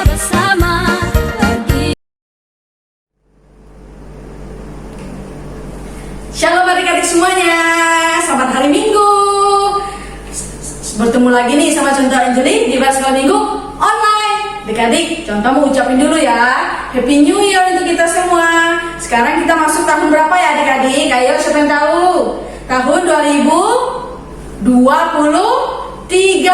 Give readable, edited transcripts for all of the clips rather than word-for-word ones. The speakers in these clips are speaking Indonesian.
bersama lagi. Shalom adik-adik semuanya, selamat hari Minggu. Bertemu lagi nih sama Contoh Angeli di Sekolah Minggu online. Adik-adik, Contoh mau ucapin dulu ya, Happy New Year untuk kita semua. Sekarang kita masuk tahun berapa ya adik-adik? Ayo siapa yang tahu? Tahun 2023.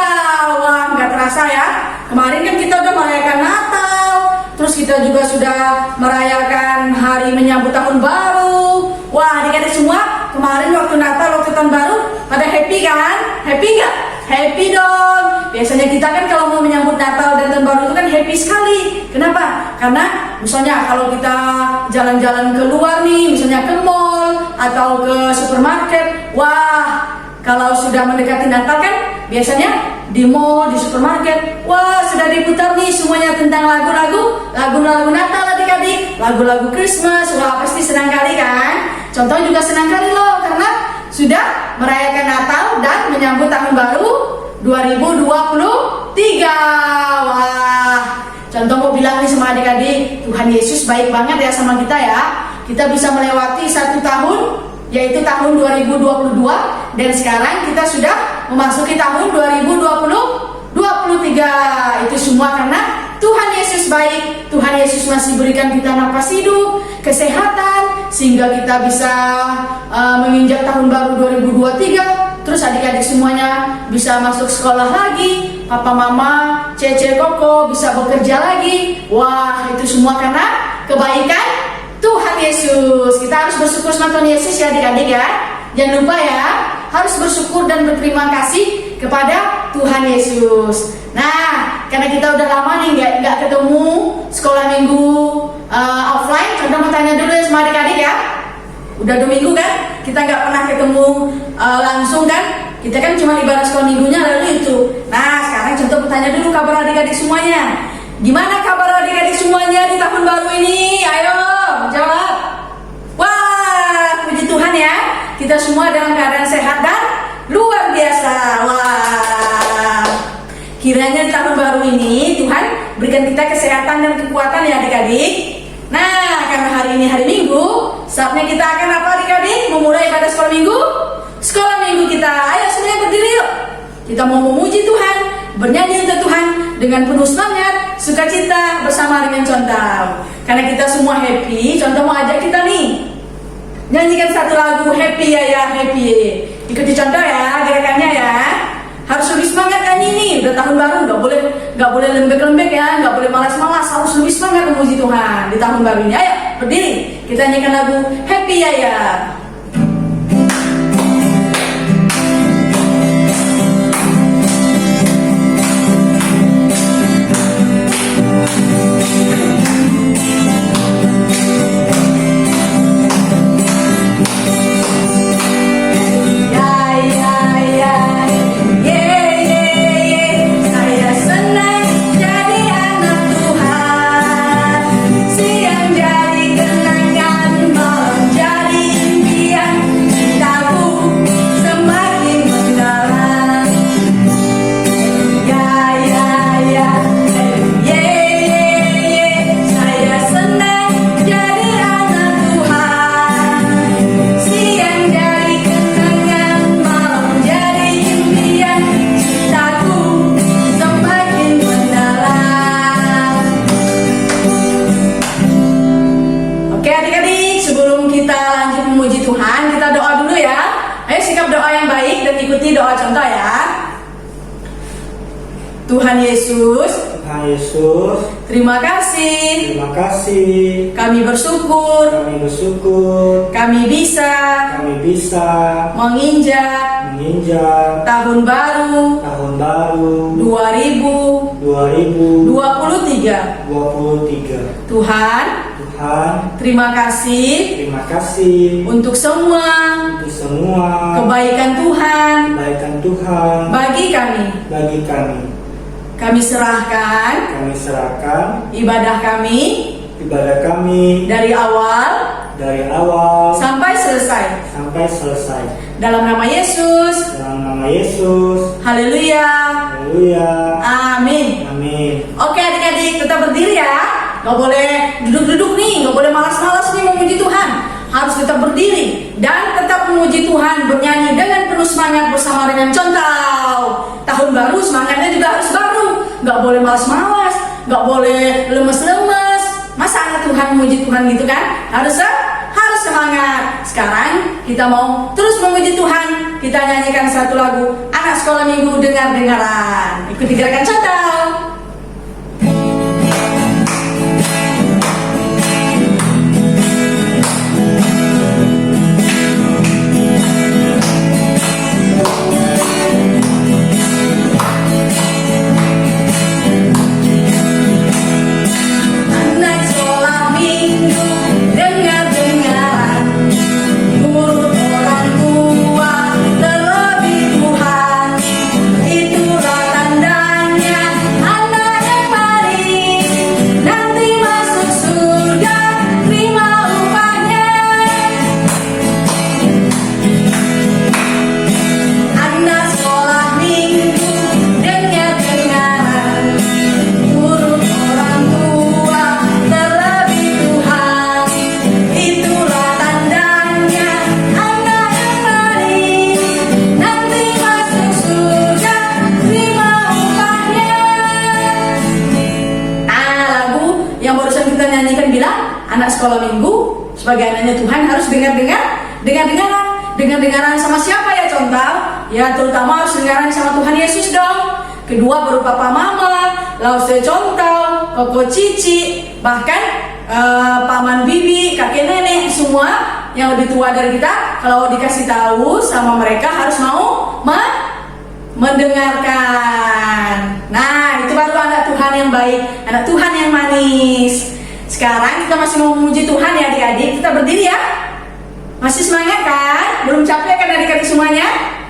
Wah, nggak terasa ya. Kemarin kan kita udah merayakan Natal, terus kita juga sudah merayakan hari menyambut tahun baru. Wah, adik-adik semua, kemarin waktu Natal, waktu tahun baru, pada happy kan? Happy nggak? Happy dong. Biasanya kita kan kalau mau menyambut Natal dan tahun baru itu kan happy sekali. Kenapa? Karena misalnya kalau kita jalan-jalan keluar nih, misalnya ke mall atau ke supermarket, wah, kalau sudah mendekati Natal kan biasanya di mall, di supermarket, wah sudah diputar nih semuanya tentang lagu-lagu Natal adik-adik, lagu-lagu Christmas. Wah pasti senang kali kan? Contoh juga senang kali loh karena sudah merayakan Natal dan menyambut tahun baru 2023. Wah, Contoh mau bilang nih sama adik-adik, Tuhan Yesus baik banget ya sama kita ya. Kita bisa melewati satu tahun, yaitu tahun 2022, dan sekarang kita sudah memasuki tahun 2023. Itu semua karena Tuhan Yesus baik. Tuhan Yesus masih berikan kita napas hidup, kesehatan, sehingga kita bisa menginjak tahun baru 2023. Terus adik-adik semuanya bisa masuk sekolah lagi, papa mama, cece koko bisa bekerja lagi. Wah, itu semua karena kebaikan Tuhan Yesus. Kita harus bersyukur sama Tuhan Yesus ya adik-adik ya. Jangan lupa ya, harus bersyukur dan berterima kasih kepada Tuhan Yesus. Nah, karena kita udah lama nih nggak ketemu sekolah minggu offline, Contoh mau tanya dulu ya sama adik-adik ya. Udah 2 minggu kan, kita nggak pernah ketemu langsung kan. Kita kan cuma ibadah sekolah minggunya lalu itu. Nah, sekarang Contoh bertanya dulu kabar adik-adik semuanya. Gimana kabar adik-adik semuanya di tahun baru ini? Ayo, jawab. Wah, puji Tuhan ya. Kita semua dalam keadaan sehat dan luar biasa. Wah, kiranya di tahun baru ini Tuhan berikan kita kesehatan dan kekuatan ya adik-adik. Nah, karena hari ini hari Minggu, saatnya kita akan apa adik-adik? Memulai ibadah sekolah minggu? Sekolah minggu kita. Ayo semuanya berdiri yuk. Kita mau memuji Tuhan, bernyanyi untuk Tuhan dengan penuh semangat, sukacita bersama dengan Contoh. Karena kita semua happy, Contoh mau ajak kita nih nyanyikan satu lagu happy ya happy. Ikuti Contoh ya gerakannya ya. Harus lebih semangat nyanyi nih. Udah tahun baru, nggak boleh lembek-lembek ya, nggak boleh malas-malas. Harus lebih semangat memuji Tuhan di tahun baru ini. Ayo berdiri, kita nyanyikan lagu happy ya. Doa Contoh ya. Tuhan Yesus, terima kasih. Kami bersyukur. Kami bisa menginjak tahun baru 2023. Tuhan, terima kasih untuk semua kebaikan Tuhan bagi kami. Kami serahkan ibadah kami dari awal sampai selesai. Dalam nama Yesus. Haleluya. Amin. Oke adik-adik, tetap berdiri ya. Gak boleh duduk-duduk nih, gak boleh malas-malas nih memuji Tuhan. Harus tetap berdiri dan tetap memuji Tuhan, bernyanyi dengan penuh semangat bersama dengan Contau. Tahun baru semangatnya juga harus baru. Gak boleh malas-malas, gak boleh lemes-lemes. Masa anak Tuhan memuji Tuhan gitu kan? Harus semangat. Sekarang kita mau terus memuji Tuhan. Kita nyanyikan satu lagu Anak Sekolah Minggu Dengar-dengaran. Ikuti gerakan Contau. Anak sekolah minggu sebagai anaknya Tuhan harus dengar-dengaran sama siapa ya Contau? Ya terutama harus dengaran sama Tuhan Yesus dong. Kedua baru papa mama, lalu Contau, koko cici, bahkan paman bibi, kakek nenek, semua yang lebih tua dari kita. Kalau dikasih tahu sama mereka harus mau mendengarkan. Nah itu baru anak Tuhan yang baik, anak Tuhan yang manis. Sekarang kita masih mau memuji Tuhan ya adik-adik. Kita berdiri ya. Masih semangat kan? Belum capek kan adik-adik semuanya?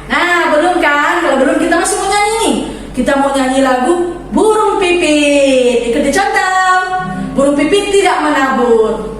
Nah belum kan? Kalau belum kita masih mau nyanyi nih. Kita mau nyanyi lagu Burung Pipit. Ikuti Contau. Burung pipit tidak menabur.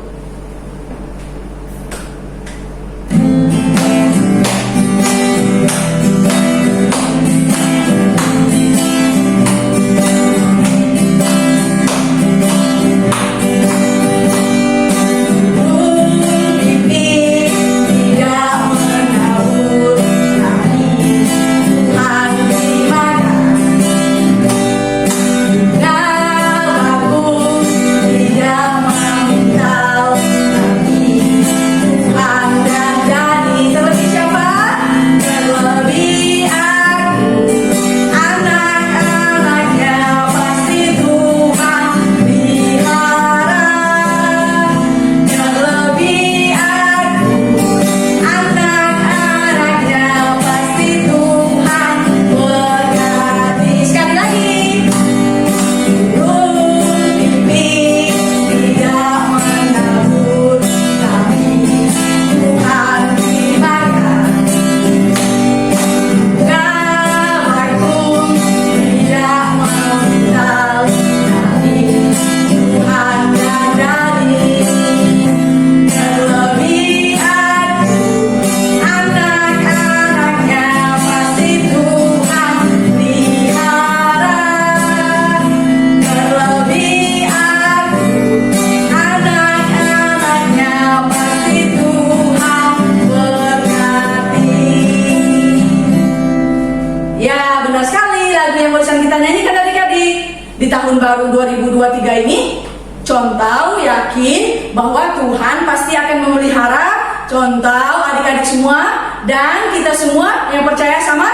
Di tahun baru 2023 ini, Contau yakin bahwa Tuhan pasti akan memelihara Contau, adik-adik semua, dan kita semua yang percaya sama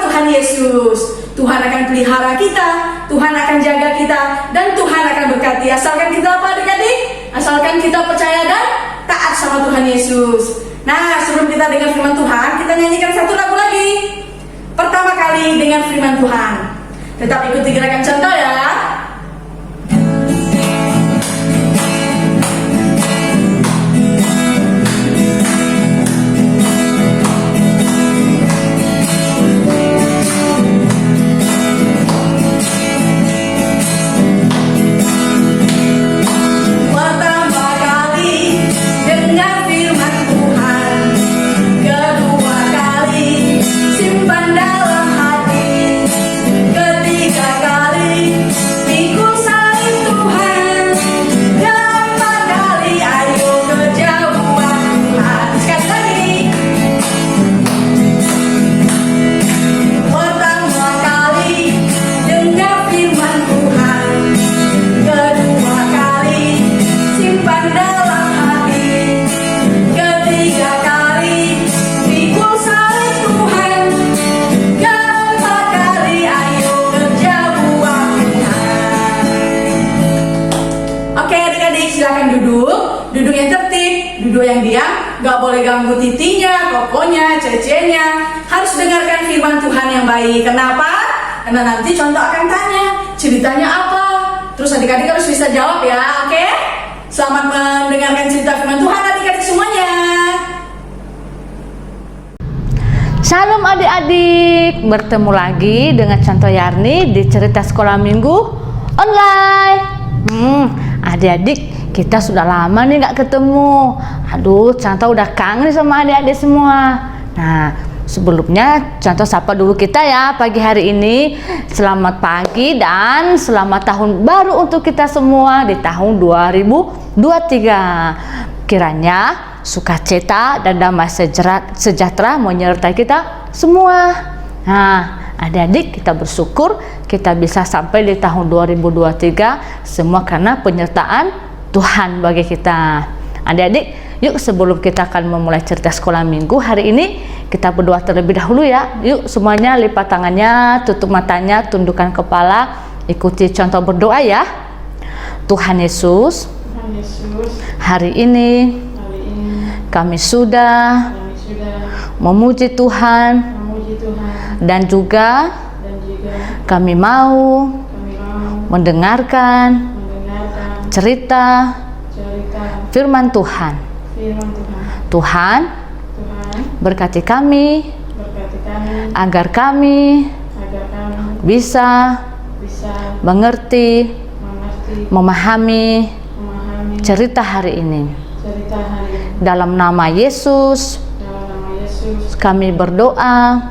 Tuhan Yesus. Tuhan akan pelihara kita, Tuhan akan jaga kita, dan Tuhan akan berkati. Asalkan kita apa adik-adik? Asalkan kita percaya dan taat sama Tuhan Yesus. Nah, sebelum kita dengar firman Tuhan, kita nyanyikan satu lagu lagi. Pertama kali dengan firman Tuhan. Tetap ikuti gerakan Contau ya. Simpan dalam hati, ketiga kali kemudian nggak boleh ganggu titinya, kokonya, cecenya. Harus dengarkan firman Tuhan yang baik. Kenapa? Karena nanti contoh akan tanya, ceritanya apa? Terus adik-adik harus bisa jawab ya, oke? Selamat mendengarkan cerita firman Tuhan adik-adik semuanya. Shalom adik-adik, bertemu lagi dengan Contoh Yarni di cerita sekolah minggu online. Adik-adik, kita sudah lama nih gak ketemu. Aduh, Contoh udah kangen sama adik-adik semua. Nah, sebelumnya Contoh sapa dulu kita ya pagi hari ini. Selamat pagi dan selamat tahun baru untuk kita semua di tahun 2023. Kiranya sukacita dan damai sejahtera menyertai kita semua. Nah, adik-adik, kita bersyukur kita bisa sampai di tahun 2023 semua karena penyertaan Tuhan bagi kita. Adik-adik, yuk sebelum kita akan memulai cerita sekolah minggu hari ini, kita berdoa terlebih dahulu ya. Yuk semuanya lipat tangannya, tutup matanya, tundukkan kepala, ikuti Contoh berdoa ya. Tuhan Yesus, hari ini kami sudah memuji Tuhan, dan juga kami mau mendengarkan cerita firman Tuhan. Tuhan, berkati kami agar kami bisa mengerti, memahami cerita hari ini. Dalam nama Yesus kami berdoa.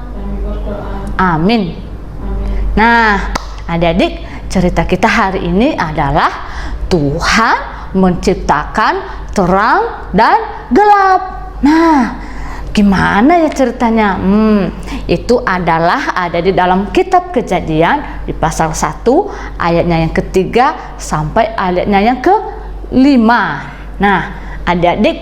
Amin. Nah, adik-adik, cerita kita hari ini adalah Tuhan menciptakan terang dan gelap. Nah, gimana ya ceritanya? Itu adalah ada di dalam kitab Kejadian di pasal 1 ayatnya yang ketiga sampai ayatnya yang ke-5. Nah, adik-adik,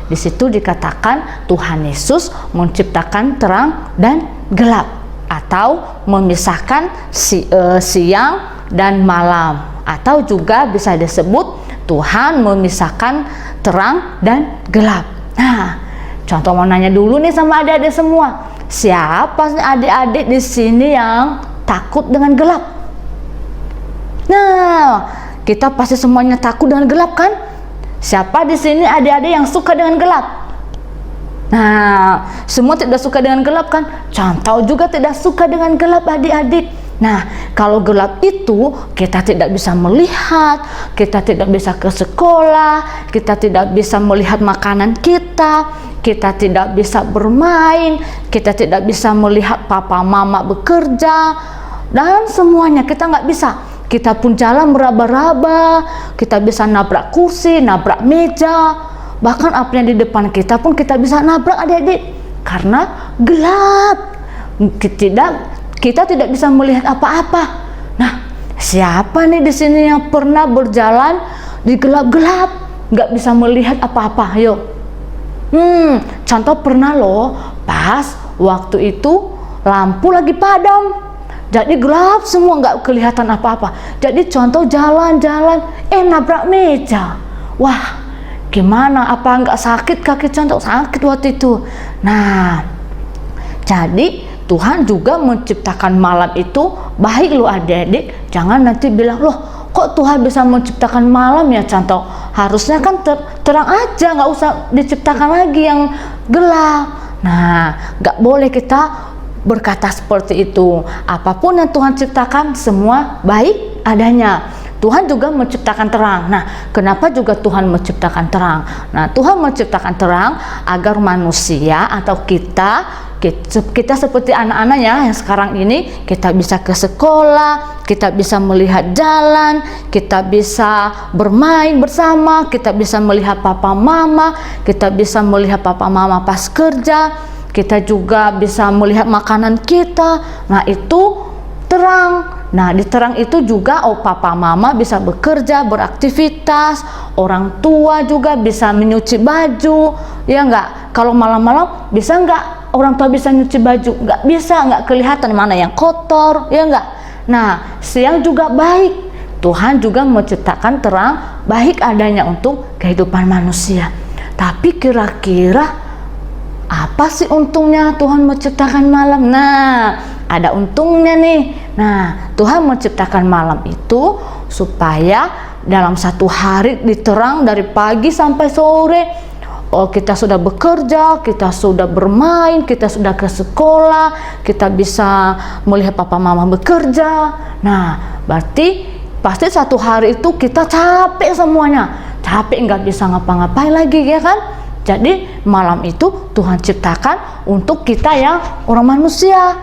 di situ dikatakan Tuhan Yesus menciptakan terang dan gelap atau memisahkan siang dan malam, atau juga bisa disebut Tuhan memisahkan terang dan gelap. Nah, Contoh mau nanya dulu nih sama adik-adik semua. Siapa sih adik-adik di sini yang takut dengan gelap? Nah, kita pasti semuanya takut dengan gelap kan? Siapa di sini adik-adik yang suka dengan gelap? Nah, semua tidak suka dengan gelap kan? Contoh juga tidak suka dengan gelap adik-adik. Nah, kalau gelap itu kita tidak bisa melihat, kita tidak bisa ke sekolah, kita tidak bisa melihat makanan kita tidak bisa bermain, kita tidak bisa melihat papa mama bekerja, dan semuanya kita nggak bisa. Kita pun jalan meraba-raba, kita bisa nabrak kursi, nabrak meja, bahkan apa yang di depan kita pun kita bisa nabrak adik-adik, karena gelap. Kita tidak bisa melihat apa-apa. Nah, siapa nih di sini yang pernah berjalan di gelap-gelap, nggak bisa melihat apa-apa? Ayo. Contoh pernah loh, pas waktu itu lampu lagi padam. Jadi gelap semua, nggak kelihatan apa-apa. Jadi contoh jalan-jalan, nabrak meja. Wah, gimana? Apa nggak sakit kaki contoh? Sakit waktu itu. Nah, jadi Tuhan juga menciptakan malam itu baik loh adik-adik. Jangan nanti bilang, loh kok Tuhan bisa menciptakan malam ya contoh? Harusnya kan terang aja, nggak usah diciptakan lagi yang gelap. Nah, nggak boleh kita berkata seperti itu. Apapun yang Tuhan ciptakan semua baik adanya. Tuhan juga menciptakan terang. Nah, kenapa juga Tuhan menciptakan terang? Nah, Tuhan menciptakan terang agar manusia atau kita seperti anak-anaknya yang sekarang ini, kita bisa ke sekolah, kita bisa melihat jalan, kita bisa bermain bersama, kita bisa melihat papa mama, kita bisa melihat papa mama pas kerja, kita juga bisa melihat makanan kita. Nah, itu terang. Nah, di terang itu juga papa mama bisa bekerja, beraktivitas, orang tua juga bisa menyuci baju, ya enggak? Kalau malam-malam bisa enggak orang tua bisa nyuci baju? Enggak bisa, enggak kelihatan mana yang kotor, ya enggak? Nah, siang juga baik. Tuhan juga menciptakan terang baik adanya untuk kehidupan manusia. Tapi kira-kira apa sih untungnya Tuhan menciptakan malam? Nah, ada untungnya nih. Nah, Tuhan menciptakan malam itu supaya dalam satu hari diterang dari pagi sampai sore. Oh, kita sudah bekerja, kita sudah bermain, kita sudah ke sekolah, kita bisa melihat papa mama bekerja. Nah, berarti pasti satu hari itu kita capek semuanya, capek nggak bisa ngapa-ngapain lagi, ya kan? Jadi malam itu Tuhan ciptakan untuk kita yang orang manusia,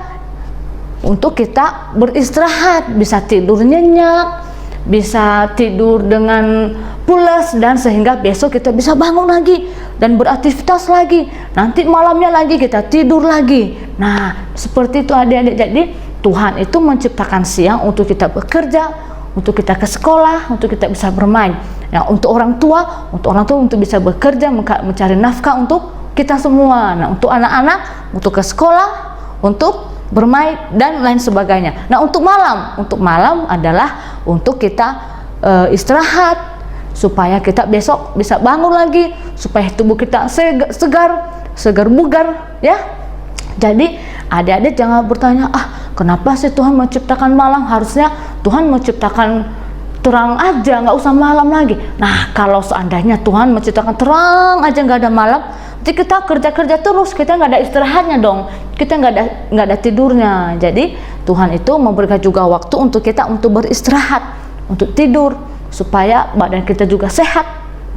untuk kita beristirahat, bisa tidur nyenyak, bisa tidur dengan pulas, dan sehingga besok kita bisa bangun lagi dan beraktivitas lagi. Nanti malamnya lagi kita tidur lagi. Nah, seperti itu adik-adik. Jadi Tuhan itu menciptakan siang untuk kita bekerja, untuk kita ke sekolah, untuk kita bisa bermain. Nah, untuk orang tua untuk bisa bekerja, mencari nafkah untuk kita semua. Nah, untuk anak-anak untuk ke sekolah, untuk bermain dan lain sebagainya. Nah, untuk malam adalah untuk kita istirahat, supaya kita besok bisa bangun lagi, supaya tubuh kita segar bugar, ya. Jadi adik-adik jangan bertanya, kenapa sih Tuhan menciptakan malam? Harusnya Tuhan menciptakan terang aja, nggak usah malam lagi. Nah, kalau seandainya Tuhan menciptakan terang aja, nggak ada malam, nanti kita kerja terus, kita nggak ada istirahatnya dong, kita nggak ada tidurnya. Jadi Tuhan itu memberikan juga waktu untuk kita untuk beristirahat, untuk tidur, supaya badan kita juga sehat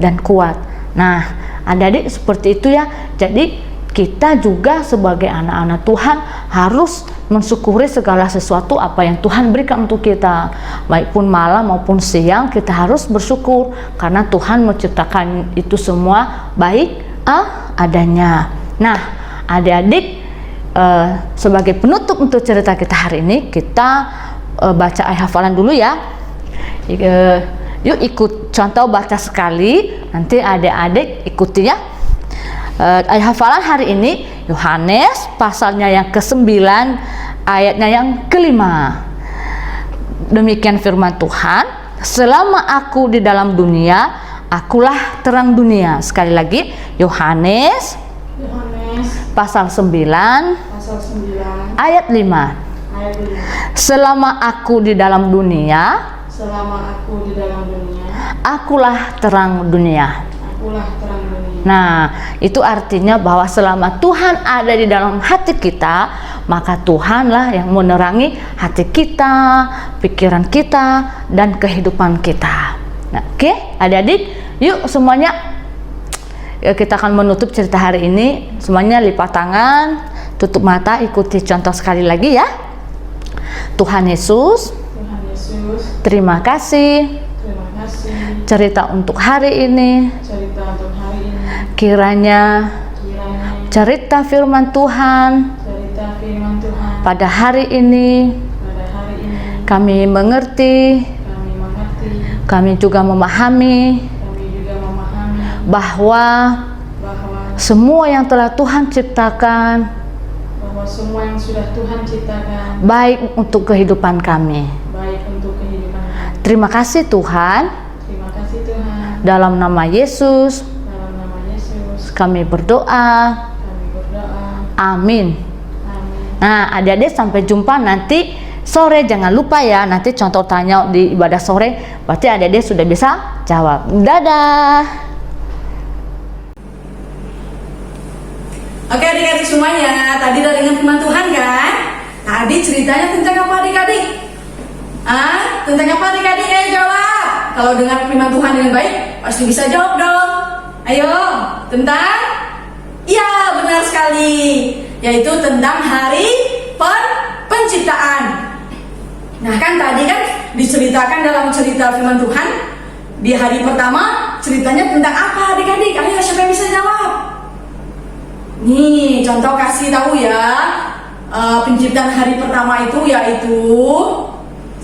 dan kuat. Nah, adik-adik seperti itu ya. Jadi kita juga sebagai anak-anak Tuhan harus mensyukuri segala sesuatu apa yang Tuhan berikan untuk kita, baik pun malam maupun siang. Kita harus bersyukur karena Tuhan menciptakan itu semua baik adanya. Nah, adik-adik, sebagai penutup untuk cerita kita hari ini, kita baca ayat hafalan dulu ya. Yuk ikut contoh baca sekali, nanti adik-adik ikuti ya. Ayat hafalan hari ini Yohanes pasalnya yang ke-9, ayatnya yang ke-5. Demikian firman Tuhan, selama aku di dalam dunia, akulah terang dunia. Sekali lagi, Yohanes pasal 9 ayat 5. Selama aku di dalam dunia, akulah terang dunia. Nah, itu artinya bahwa selama Tuhan ada di dalam hati kita, maka Tuhanlah yang menerangi hati kita, pikiran kita, dan kehidupan kita. Nah, oke, adik-adik, yuk semuanya, kita akan menutup cerita hari ini. Semuanya lipat tangan, tutup mata, ikuti contoh sekali lagi ya. Tuhan Yesus, terima kasih cerita untuk hari ini. Kiranya cerita firman Tuhan pada hari ini kami mengerti, kami juga memahami bahwa semua yang telah Tuhan ciptakan baik untuk kehidupan kami. Terima kasih Tuhan. Dalam nama Yesus kami berdoa. Amin. Nah, adik-adik, sampai jumpa nanti sore. Jangan lupa ya, nanti contoh tanya di ibadah sore, berarti adik-adik sudah bisa jawab. Dadah. Oke adik-adik semuanya, tadi udah dengar firman Tuhan kan? Tadi ceritanya tentang apa adik-adik? Tentang apa adik-adik? Ayo jawab. Kalau dengar firman Tuhan dengan baik, pasti bisa jawab dong. Ayo, tentang? Ya, benar sekali. Yaitu tentang hari penciptaan. Nah kan tadi kan diceritakan dalam cerita firman Tuhan, di hari pertama ceritanya tentang apa adik-adik? Ayo, siapa yang bisa jawab? Nih, contoh kasih tahu ya. Penciptaan hari pertama itu yaitu,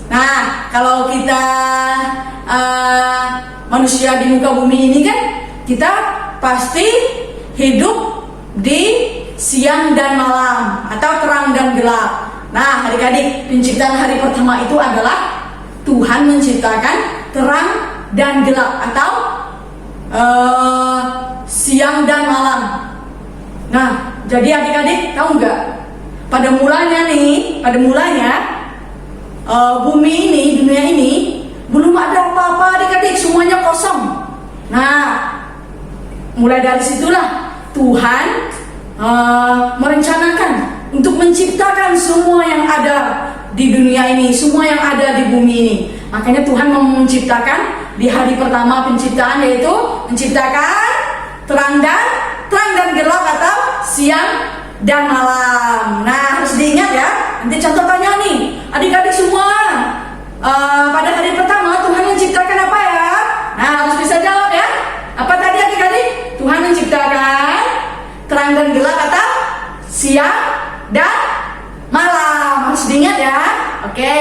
nah kalau kita manusia di muka bumi ini kan, kita pasti hidup di siang dan malam atau terang dan gelap. Nah adik-adik, penciptaan hari pertama itu adalah Tuhan menciptakan terang dan gelap, atau siang dan malam. Nah, jadi adik-adik tahu nggak? Pada mulanya bumi ini, dunia ini belum ada apa-apa adik-adik, semuanya kosong. Nah, mulai dari situlah Tuhan merencanakan untuk menciptakan semua yang ada di dunia ini, semua yang ada di bumi ini. Makanya Tuhan menciptakan di hari pertama penciptaan, yaitu menciptakan terang dan gelap atau siang dan malam. Nah, harus diingat ya. Nanti contoh tanya nih, adik-adik semua, pada hari pertama Tuhan menciptakan apa ya? Nah, harus bisa jawab ya. Apa tadi adik-adik? Tuhan menciptakan terang dan gelap atau siang dan malam. Harus diingat ya. Oke,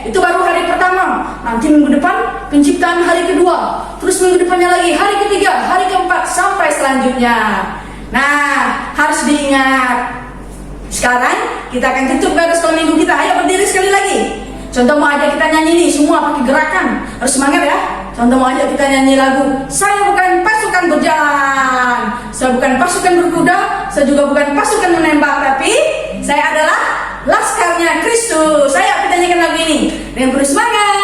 itu baru hari pertama. Nanti minggu depan penciptaan hari kedua, terus minggu depannya lagi hari ketiga, hari keempat, sampai selanjutnya. Nah, harus diingat. Sekarang kita akan tutup pada sekolah minggu kita. Ayo berdiri sekali lagi. Contoh mau ajak kita nyanyi nih, semua pakai gerakan. Harus semangat ya. Contoh mau ajak kita nyanyi lagu Saya Bukan Pasukan Berjalan, saya bukan pasukan berkuda, saya juga bukan pasukan menembak, tapi saya adalah laskarnya Kristus. Saya kita nyanyikan lagu ini dengan penuh semangat.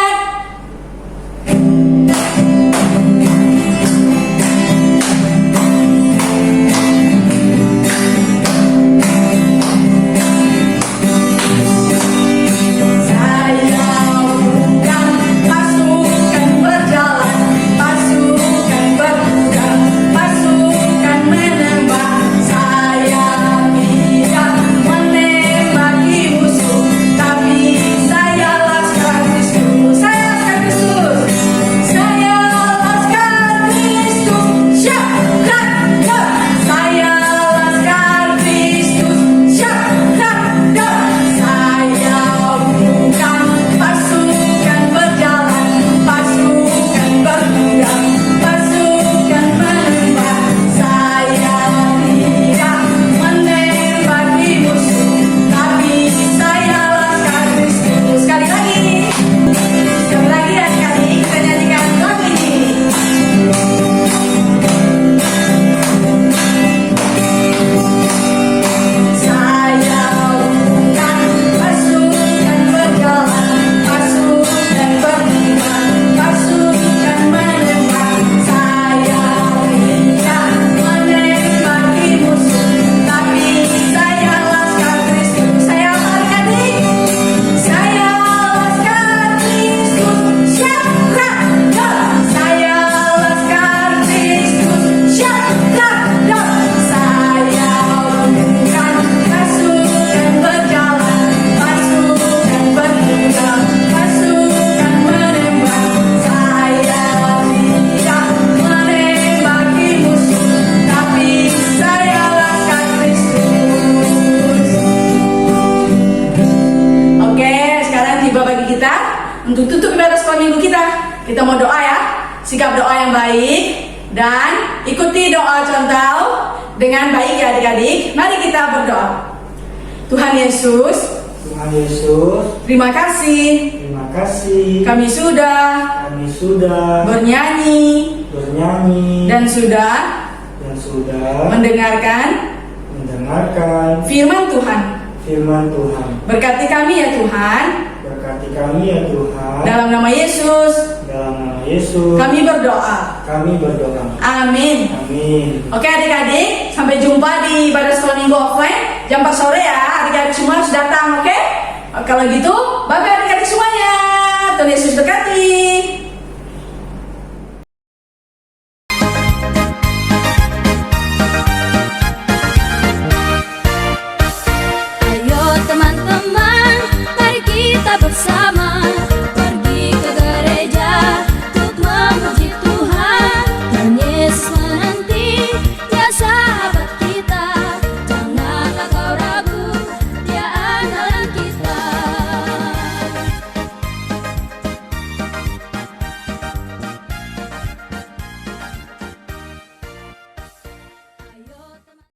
Untuk tutup ibadah sekolah minggu kita mau doa ya. Sikap doa yang baik dan ikuti doa contoh dengan baik ya adik-adik. Mari kita berdoa. Tuhan Yesus, terima kasih kami sudah bernyanyi dan sudah mendengarkan firman Tuhan. Berkati kami ya Tuhan. Dalam nama Yesus kami berdoa. Amin. Oke adik-adik, sampai jumpa di ibadah sekolah minggu offline jam 4 sore ya. Adik-adik semua harus datang, oke? Kalau gitu, bye-bye adik-adik semuanya. Tuhan Yesus berkati.